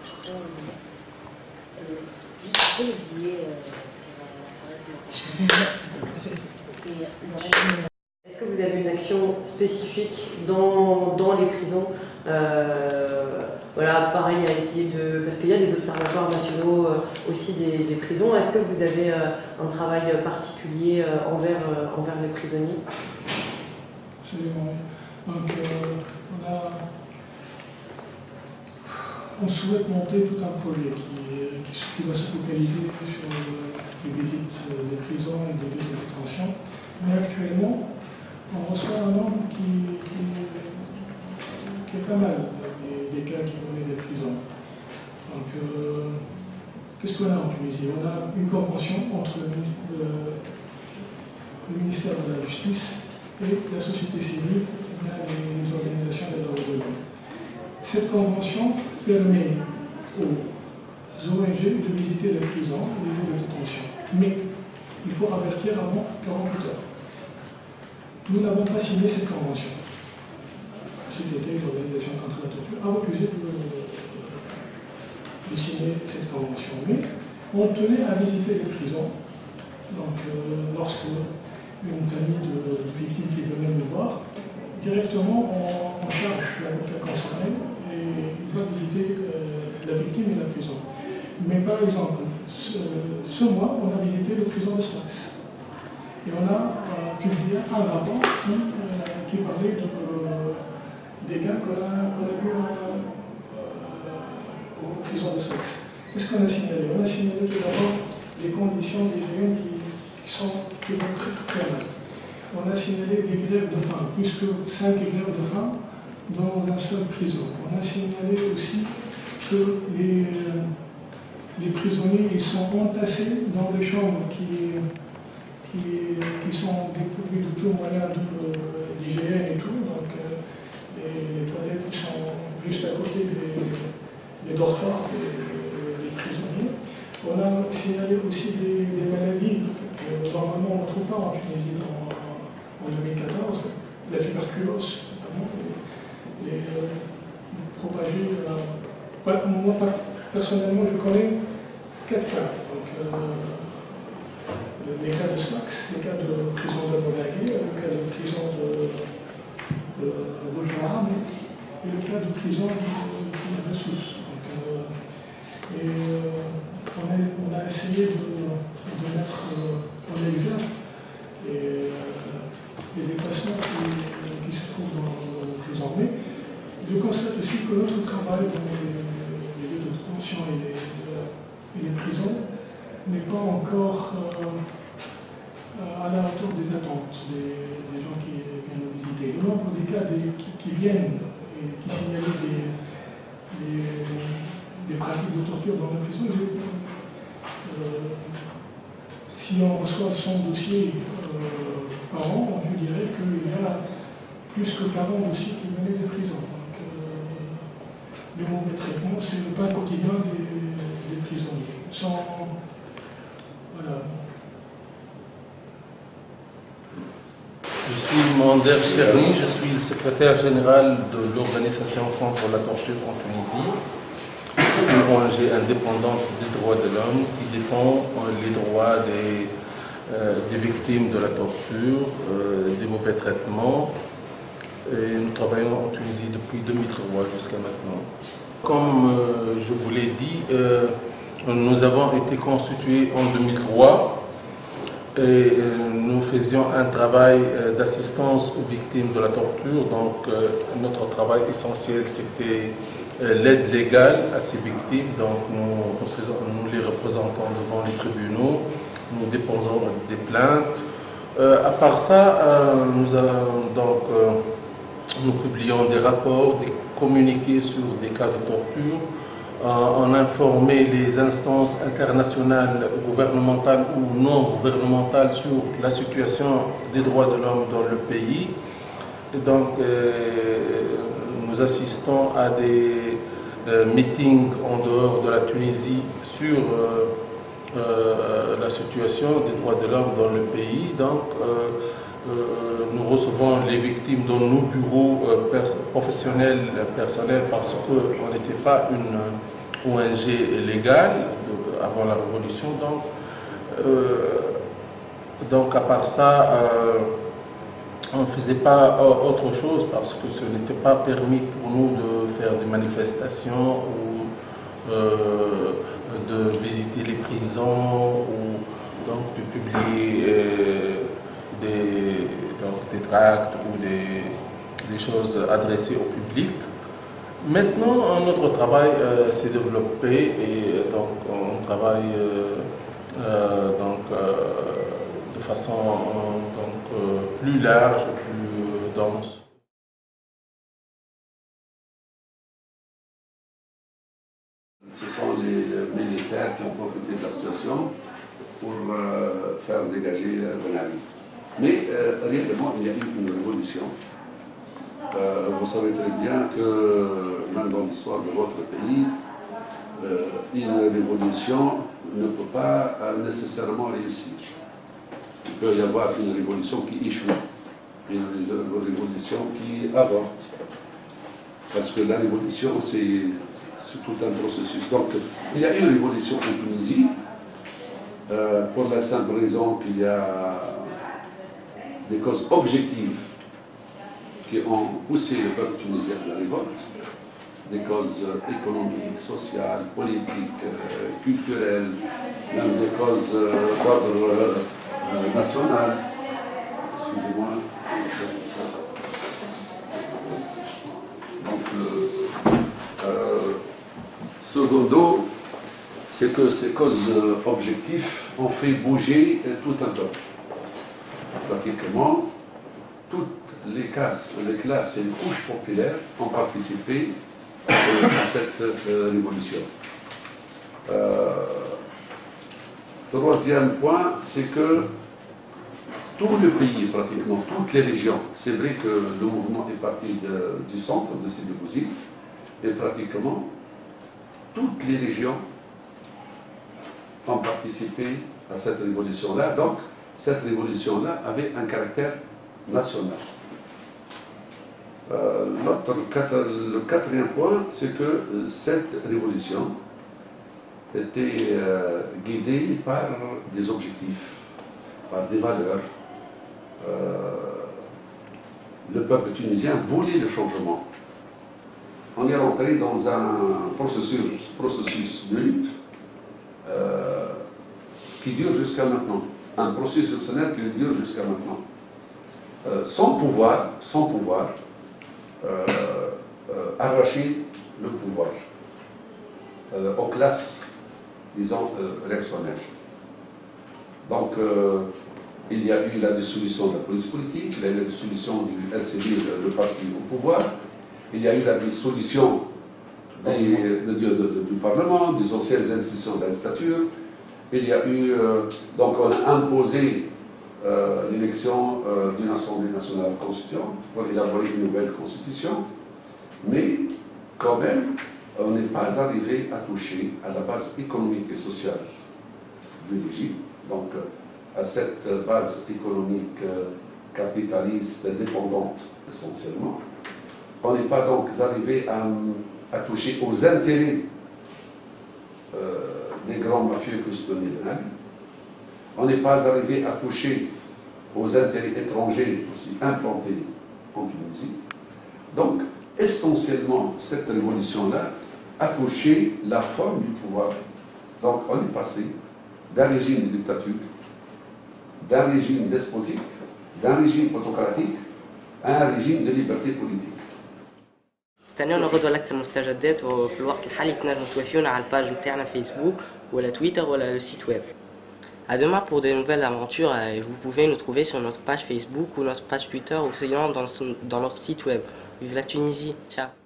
Juste lié sur la Est-ce que vous avez une action spécifique dans les prisons voilà, pareil, à essayer de... Parce qu'il y a des observatoires nationaux aussi des prisons. Est-ce que vous avez un travail particulier envers les prisonniers? Absolument. Donc, on souhaite monter tout un projet qui va se focaliser sur les visites des prisons et des lieux de détention. Mais actuellement, on reçoit un nombre qui est pas mal des cas qui venaient des prisons. Donc, qu'est-ce qu'on a en Tunisie? On a une convention entre le ministère de la Justice et la société civile, les organisations des droits de l'homme. Cette convention permet aux ONG de visiter les prisons et les lieux de détention. Mais il faut avertir avant 48 heures. Nous n'avons pas signé cette convention. CTT, l'organisation contre la torture, a refusé de signer cette convention. Mais on tenait à visiter les prisons. Donc, lorsque une famille de victimes qui venait nous voir, directement on charge l'avocat concerné et il va visiter la victime et la prison. Mais par exemple, ce mois, on a visité la prison de Sfax. Et on a publié un rapport qui parlait des cas qu'on a vus aux prisons de Sfax. Qu'est-ce qu'on a signalé? On a signalé tout d'abord des conditions d'hygiène qui vont très mal. On a signalé des grèves de faim, plus que 5 grèves de faim dans un seul prison. On a signalé aussi que les prisonniers ils sont entassés dans des chambres qui sont dépourvues de tout moyen d'hygiène et tout. Donc les toilettes sont juste à côté des dortoirs des prisonniers. On a signalé aussi des maladies que normalement on ne trouve pas en Tunisie en 2014, la tuberculose, notamment, propagée. Moi, personnellement, je connais 4 cas. Donc, les cas de Sfax, les cas de prison de Monagui, le cas de prison de Boulogne et le cas de prison de Sousse. On a essayé de mettre en exergue les dépassements qui se trouvent dans les prisons. Mais je constate aussi que notre travail dans les lieux de détention et les prisons n'est pas encore à la hauteur des attentes des gens qui viennent nous visiter. Le nombre des cas qui viennent et qui signalent des pratiques de torture dans la prison, si on reçoit 100 dossiers par an, je dirais qu'il y a plus que 40 dossiers qui venaient des prisons. Donc, le mauvais traitement, c'est le pain quotidien des prisonniers. Voilà. Je suis Mander Cherny, je suis le secrétaire général de l'Organisation contre la torture en Tunisie, une ONG indépendante des droits de l'homme qui défend les droits des victimes de la torture, des mauvais traitements. Et nous travaillons en Tunisie depuis 2003 jusqu'à maintenant. Comme je vous l'ai dit, nous avons été constitués en 2003 et nous faisions un travail d'assistance aux victimes de la torture. Donc notre travail essentiel c'était l'aide légale à ces victimes. Donc nous les représentons devant les tribunaux, nous déposons des plaintes. À part ça, nous publions des rapports, des communiqués sur des cas de torture. On informait les instances internationales, gouvernementales ou non gouvernementales sur la situation des droits de l'homme dans le pays. Et donc, nous assistons à des meetings en dehors de la Tunisie sur la situation des droits de l'homme dans le pays. Donc, nous recevons les victimes dans nos bureaux professionnels, personnels, parce qu'on n'était pas ONG légale avant la Révolution. Donc à part ça, on ne faisait pas autre chose parce que ce n'était pas permis pour nous de faire des manifestations ou de visiter les prisons ou donc de publier des tracts ou des choses adressées au public. Maintenant, notre travail s'est développé et donc on travaille de façon plus large, plus dense. Ce sont les militaires qui ont profité de la situation pour faire dégager Ben Ali. Mais réellement, il y a eu une révolution. Vous savez très bien que même dans l'histoire de votre pays, une révolution ne peut pas nécessairement réussir. Il peut y avoir une révolution qui échoue, une révolution qui avorte. Parce que la révolution, c'est tout un processus. Donc, il y a eu une révolution en Tunisie, pour la simple raison qu'il y a des causes objectives qui ont poussé le peuple tunisien à la révolte, des causes économiques, sociales, politiques, culturelles, même des causes d'ordre national. Excusez-moi. Donc, secondo, c'est que ces causes objectives ont fait bouger tout un peuple. Pratiquement, toutes les classes et les couches populaires ont participé à cette révolution. Troisième point, c'est que tout le pays, pratiquement toutes les régions, c'est vrai que le mouvement est parti du centre de Sidi Bouzid, et pratiquement toutes les régions ont participé à cette révolution-là. Donc, cette révolution-là avait un caractère national. Le quatrième point, c'est que cette révolution était guidée par des objectifs, par des valeurs. Le peuple tunisien voulait le changement. On est rentré dans un processus de lutte qui dure jusqu'à maintenant. Un processus qui dure jusqu'à maintenant. Sans pouvoir arracher le pouvoir aux classes, disons, réactionnaires. Donc, il y a eu la dissolution de la police politique, il y a eu la dissolution du LCD, le parti au pouvoir, il y a eu la dissolution du Parlement, des anciennes institutions de la dictature, il y a eu, donc on a imposé l'élection d'une Assemblée nationale constituante pour élaborer une nouvelle constitution, mais quand même, on n'est pas arrivé à toucher à la base économique et sociale du régime, donc à cette base économique capitaliste dépendante essentiellement. On n'est pas donc arrivé à toucher aux intérêts des grands mafieux que se tenait Ben Ali. On n'est pas arrivé à toucher aux intérêts étrangers aussi implantés en Tunisie. Donc, essentiellement, cette révolution-là a touché la forme du pouvoir. Donc, on est passé d'un régime de dictature, d'un régime despotique, d'un régime autocratique, à un régime de liberté politique. استنونا غدوة لأكثر مستجدات وفي الوقت الحالي تنجموا توافقونا على الباج نتاعنا فيسبوك ولا تويتر ولا le site web. À demain pour de nouvelles aventures et vous pouvez nous trouver sur notre page Facebook ou notre page Twitter ou sinon dans notre site web. Vive la Tunisie, ciao.